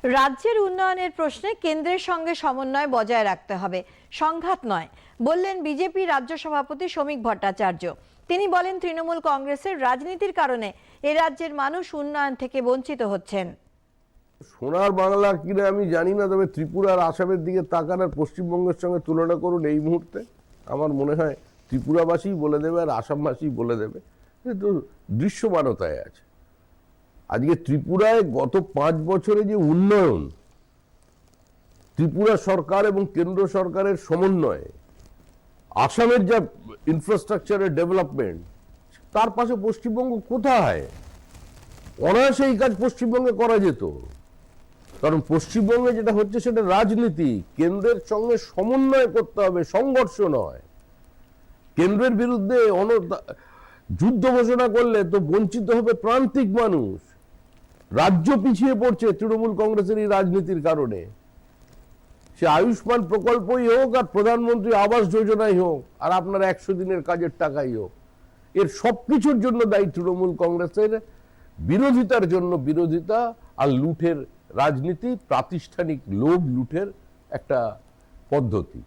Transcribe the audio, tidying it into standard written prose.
রাজ্যের উন্নয়নের প্রশ্নে কেন্দ্রের সঙ্গে সমন্বয় বজায় রাখতে হবে, সংঘাত নয়, বললেন বিজেপি রাজ্য সভাপতি শ্রমিক ভট্টাচার্য। তিনি বলেন, তৃণমূল কংগ্রেসের রাজনীতির কারণে এ রাজ্যের মানুষ উন্নয়ন থেকে বঞ্চিত হচ্ছেন। সোনার বাংলা কিনা আমি জানি না, তবে ত্রিপুরা আর আসামের দিকে তাকান আর পশ্চিমবঙ্গের সঙ্গে তুলনা করুন এই মুহূর্তে। আমার মনে হয় ত্রিপুরাবাসী বলে দেবে আর আসামবাসী বলে দেবে, কিন্তু দৃশ্যমানতায় আছে। আজকে ত্রিপুরায় গত 5 বছরে যে উন্নয়ন, ত্রিপুরা সরকার এবং কেন্দ্র সরকারের সমন্বয়ে আসামের যা ইনফ্রাস্ট্রাকচারের ডেভেলপমেন্ট, তার পাশে পশ্চিমবঙ্গ কোথায়? অনায়াসে এই কাজ পশ্চিমবঙ্গে করা যেত। কারণ পশ্চিমবঙ্গে যেটা হচ্ছে সেটা রাজনীতি, কেন্দ্রের সঙ্গে সমন্বয় করতে হবে, সংঘর্ষ নয়। কেন্দ্রের বিরুদ্ধে যুদ্ধ ঘোষণা করলে তো বঞ্চিত হবে প্রান্তিক মানুষ। রাজ্য পিছিয়ে পড়ছে তৃণমূল কংগ্রেসের এই রাজনীতির কারণে। সে আয়ুষ্মান প্রকল্পই হোক আর প্রধানমন্ত্রী আবাস যোজনাই হোক আর আপনার 100 দিনের কাজের টাকাই হোক, এর সবকিছুর জন্য দায়ী তৃণমূল কংগ্রেসের বিরোধিতার জন্য বিরোধিতা আর লুঠের রাজনীতি, প্রাতিষ্ঠানিক লোভ লুঠের একটা পদ্ধতি।